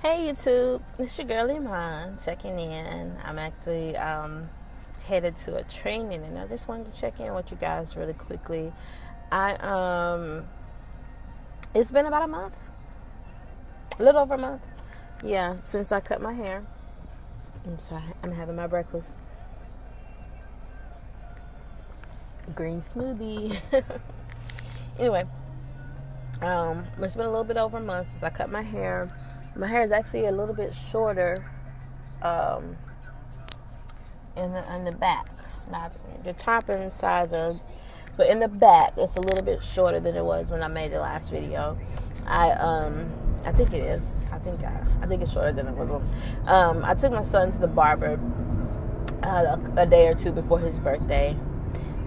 Hey YouTube, it's your girl Iman checking in. I'm actually headed to a training, and I just wanted to check in with you guys really quickly. It's been about a month, a little over a month, yeah, since I cut my hair. I'm sorry, I'm having my breakfast. Green smoothie. Anyway, it's been a little bit over a month since I cut my hair. My hair is actually a little bit shorter in the back. Not the top and sides are, but in the back it's a little bit shorter than it was when I made the last video. I think it is. I think it's shorter than it was when. I took my son to the barber a day or two before his birthday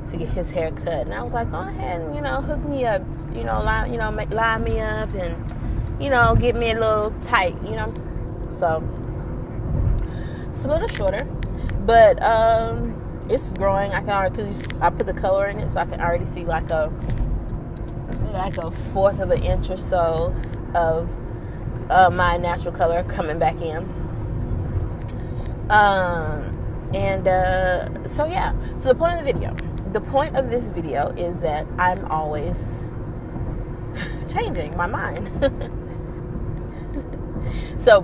to get his hair cut, and I was like, go ahead and hook me up, line me up and get me a little tight, So it's a little shorter, but it's growing. I can already, because I put the color in it, so I can already see like a fourth of an inch or so of my natural color coming back in. So yeah. So the point of this video is that I'm always changing my mind. So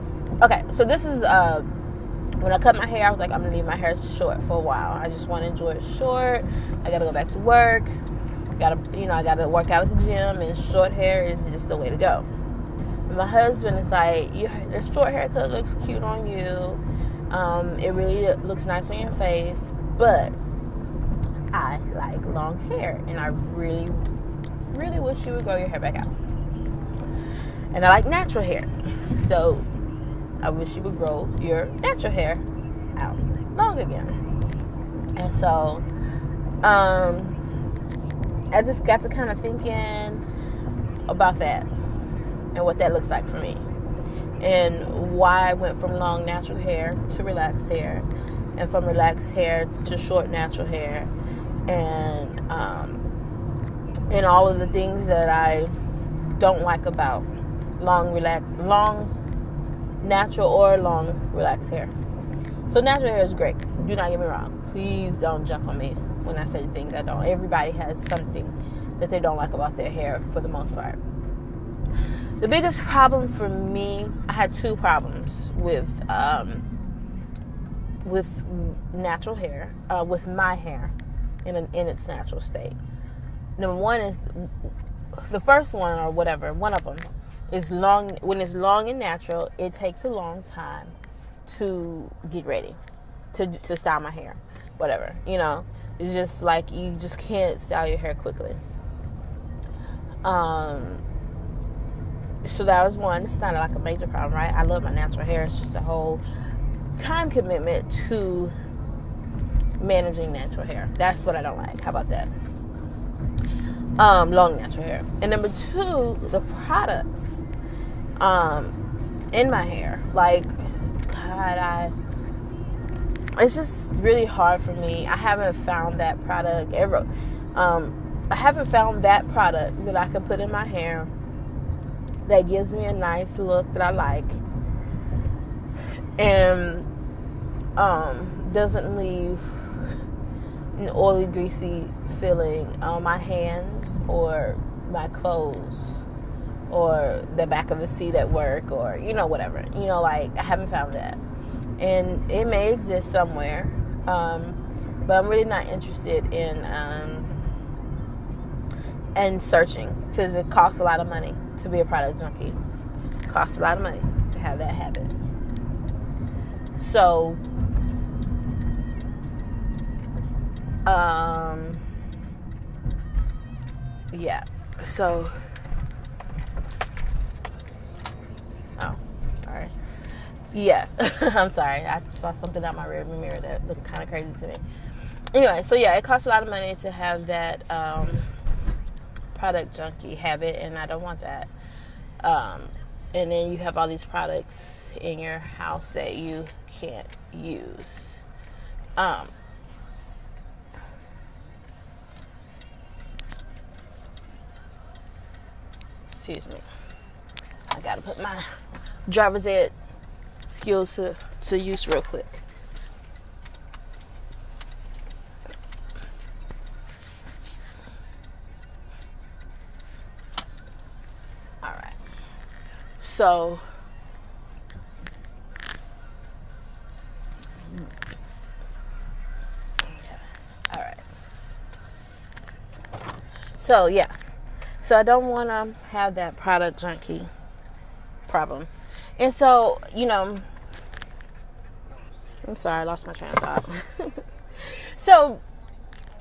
this is when I cut my hair, I was like, I'm gonna leave my hair short for a while. I just want to enjoy it short. I gotta go back to work. I gotta work out at the gym, and short hair is just the way to go. And my husband is like, your short haircut looks cute on you. It really looks nice on your face, but I like long hair, and I really, really wish you would grow your hair back out. And I like natural hair, so I wish you would grow your natural hair out long again. And so I just got to kind of thinking about that and what that looks like for me, and why I went from long natural hair to relaxed hair, and from relaxed hair to short natural hair, and all of the things that I don't like about long natural or long relaxed hair. So natural hair is great. Do not get me wrong. Please don't jump on me when I say things I don't. Everybody has something that they don't like about their hair for the most part. The biggest problem for me, I had two problems with natural hair, with my hair in its natural state. Number one is, the first one, or whatever, one of them, is long. When it's long and natural, it takes a long time to get ready, to style my hair, whatever. It's just like you just can't style your hair quickly. So that was one. It's not like a major problem, right? I love my natural hair. It's just a whole time commitment to managing natural hair. That's what I don't like. How about that? Long natural hair. And number two, the products in my hair. Like, God, it's just really hard for me. I haven't found that product ever. I haven't found that product that I can put in my hair that gives me a nice look that I like, and doesn't leave an oily, greasy feeling on my hands or my clothes or the back of the seat at work, or whatever. Like, I haven't found that, and it may exist somewhere, but I'm really not interested in searching, because it costs a lot of money to be a product junkie. It costs a lot of money to have that habit. So yeah. So, oh, sorry. Yeah, I'm sorry. I saw something out my rearview mirror that looked kind of crazy to me. Anyway, so yeah, it costs a lot of money to have that product junkie habit, and I don't want that. And then you have all these products in your house that you can't use. Excuse me. I gotta put my driver's ed skills to use real quick. All right. So all right. So yeah. So I don't want to have that product junkie problem. And so, I'm sorry, I lost my train of thought. So,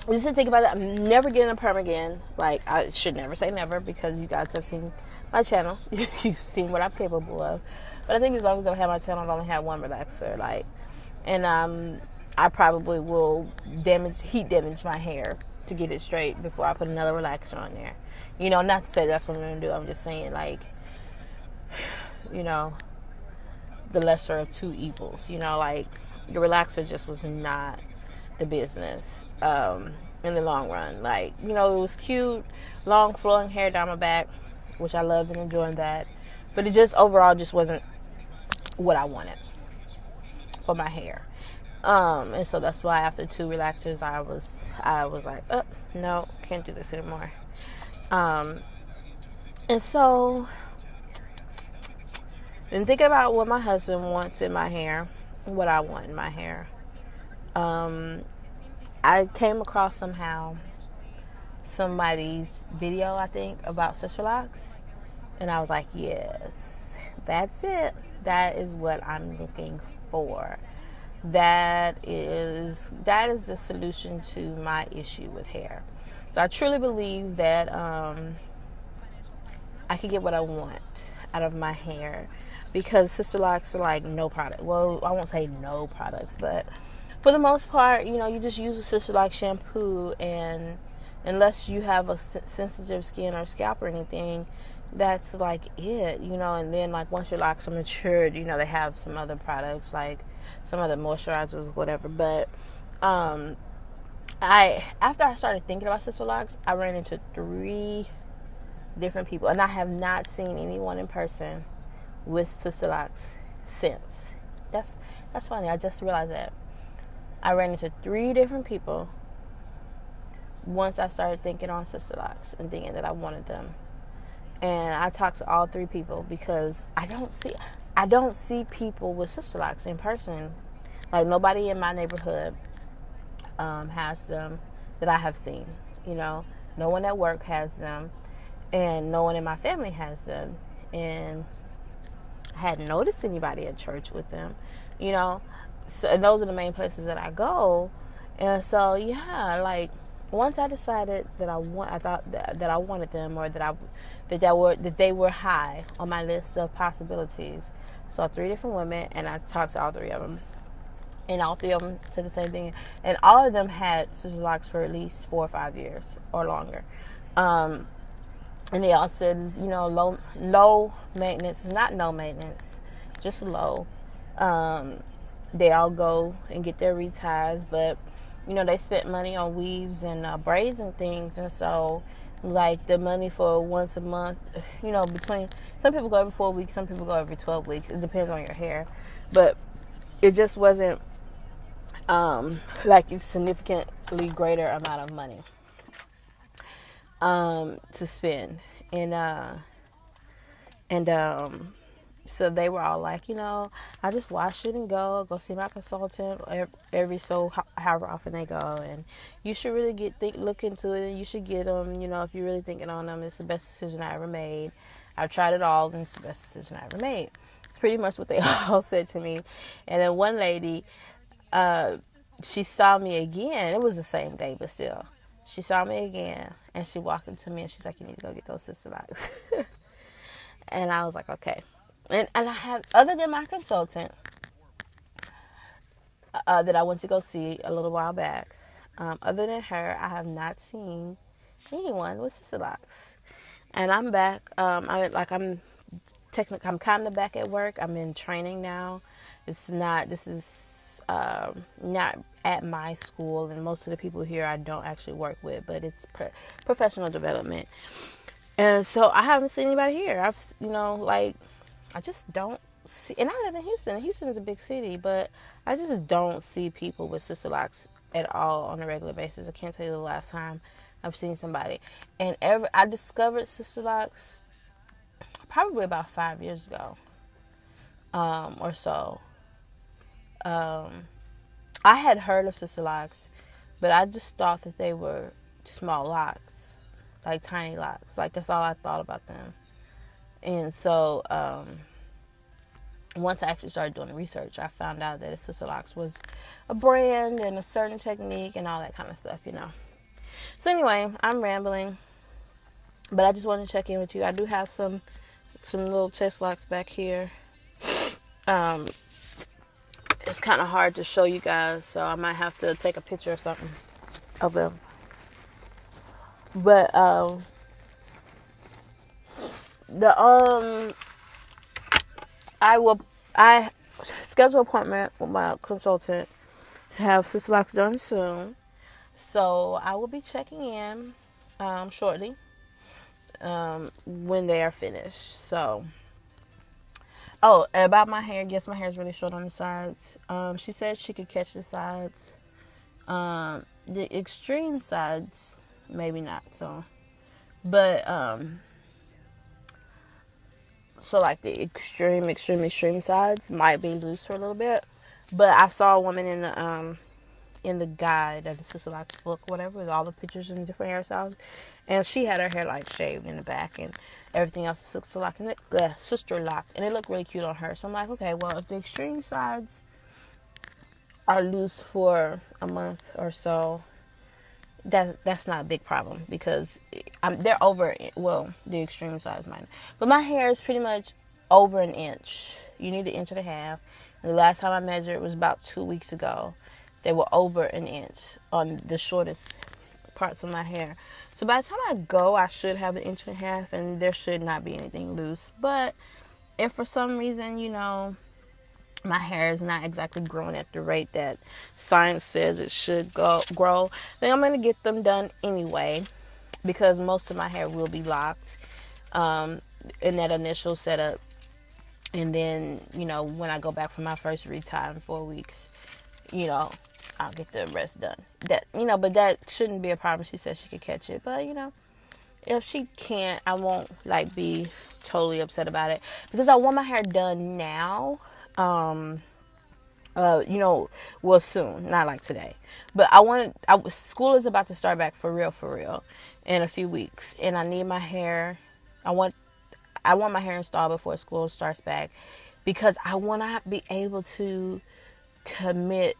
just to think about it, I'm never getting a perm again. Like, I should never say never, because you guys have seen my channel. You've seen what I'm capable of. But I think as long as I've had my channel, I've only had one relaxer. And I probably will heat damage my hair to get it straight before I put another relaxer on there. Not to say that's what I'm going to do. I'm just saying, the lesser of two evils. The relaxer just was not the business in the long run. It was cute, long flowing hair down my back, which I loved and enjoyed that. But it just overall just wasn't what I wanted for my hair. And so that's why after 2 relaxers, I was like, oh, no, can't do this anymore. And so, and thinking about what my husband wants in my hair, what I want in my hair, I came across somehow somebody's video, I think, about Sisterlocks, and I was like, yes, that's it. That is what I'm looking for. That is the solution to my issue with hair. So I truly believe that I can get what I want out of my hair, because Sisterlocks are like no product. Well, I won't say no products, but for the most part, you just use a Sisterlocks shampoo, and unless you have a sensitive skin or scalp or anything, that's like it, and then once your locks are matured, they have some other products, like some other moisturizers, whatever. But after I started thinking about Sisterlocks, I ran into 3 different people, and I have not seen anyone in person with Sisterlocks since. That's funny. I just realized that I ran into 3 different people once I started thinking on Sisterlocks and thinking that I wanted them. And I talked to all 3 people, because I don't see people with Sisterlocks in person. Like, nobody in my neighborhood has them that I have seen. No one at work has them, and no one in my family has them. And I hadn't noticed anybody at church with them. So, and those are the main places that I go. And so, yeah, once I decided that I thought that I wanted them, or that they were high on my list of possibilities. Saw 3 different women, and I talked to all 3 of them, and all 3 of them said the same thing. And all of them had Sisterlocks for at least 4 or 5 years or longer. And they all said, low maintenance. It's not no maintenance, just low. They all go and get their reties, but they spent money on weaves and braids and things. And so, the money for once a month, between, some people go every 4 weeks, some people go every 12 weeks. It depends on your hair. But it just wasn't a significantly greater amount of money to spend. So they were all like, I just wash it and go see my consultant however often they go, and you should really look into it, and you should get them, if you're really thinking on them. It's the best decision I ever made. I've tried it all, and it's the best decision I ever made. It's pretty much what they all said to me. And then one lady, she saw me again. It was the same day, but still. She saw me again, and she walked up to me, and she's like, you need to go get those Sisterlocks. And I was like, okay. And I have, other than my consultant that I went to go see a little while back, other than her, I have not seen anyone with Sisterlocks. And I'm back. I'm kind of back at work. I'm in training now. This is not at my school, and most of the people here I don't actually work with, but it's professional development. And so I haven't seen anybody here. I just don't see, and I live in Houston. Houston is a big city, but I just don't see people with Sisterlocks at all on a regular basis. I can't tell you the last time I've seen somebody. And I discovered Sisterlocks probably about 5 years ago, or so. I had heard of Sisterlocks, but I just thought that they were small locks, like tiny locks. Like, that's all I thought about them. And so, once I actually started doing the research, I found out that Sisterlocks was a brand and a certain technique and all that kind of stuff, you know. So anyway, I'm rambling, but I just wanted to check in with you. I do have some little chest locks back here. It's kind of hard to show you guys, so I might have to take a picture or something of them. But I schedule an appointment with my consultant to have Sisterlocks done soon. So I will be checking in shortly when they are finished. So, about my hair. Yes, my hair is really short on the sides. She said she could catch the sides. The extreme sides, maybe not. So, but so like the extreme sides might be loose for a little bit. But I saw a woman in the guide of the Sisterlocks book, whatever, with all the pictures and different hairstyles, and she had her hair like shaved in the back and everything else Sisterlock, and Sisterlock, and it looked really cute on her. So I'm like, okay, well, if the extreme sides are loose for a month or so, that's not a big problem, because they're over. Well, the extreme sides might, but my hair is pretty much over an inch. You need 1.5 inches. And the last time I measured was about 2 weeks ago. They were over an inch on the shortest parts of my hair. So by the time I go, I should have 1.5 inches, and there should not be anything loose. But if for some reason, you know, my hair is not exactly growing at the rate that science says it should grow, then I'm going to get them done anyway, because most of my hair will be locked in that initial setup. And then, you know, when I go back for my first retie in 4 weeks, you know, I'll get the rest done. But that shouldn't be a problem. She said she could catch it. But, you know, if she can't, I won't, be totally upset about it. Because I want my hair done now. Soon. Not like today. But school is about to start back for real, in a few weeks. And I need my hair. I want my hair installed before school starts back, because I want to be able to commit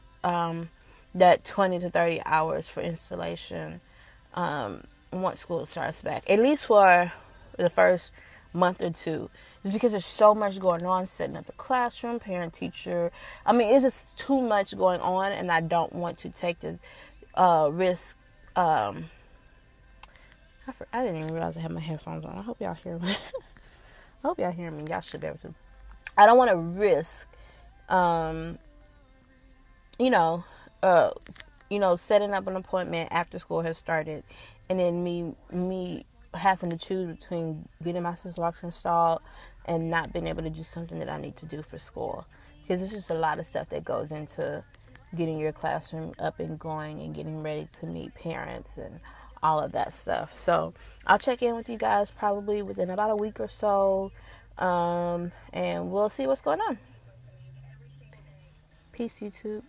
that 20 to 30 hours for installation once school starts back, at least for the first month or two. It's because there's so much going on, setting up the classroom, parent teacher. I mean, it's just too much going on, and I don't want to take the risk. I didn't even realize I had my headphones on. I hope y'all hear me. I hope y'all hear me. Y'all should be able to. I don't want to risk, setting up an appointment after school has started, and then me having to choose between getting my Sisterlocks installed and not being able to do something that I need to do for school. Because there's just a lot of stuff that goes into getting your classroom up and going and getting ready to meet parents and all of that stuff. So I'll check in with you guys probably within about a week or so, and we'll see what's going on. Peace, YouTube.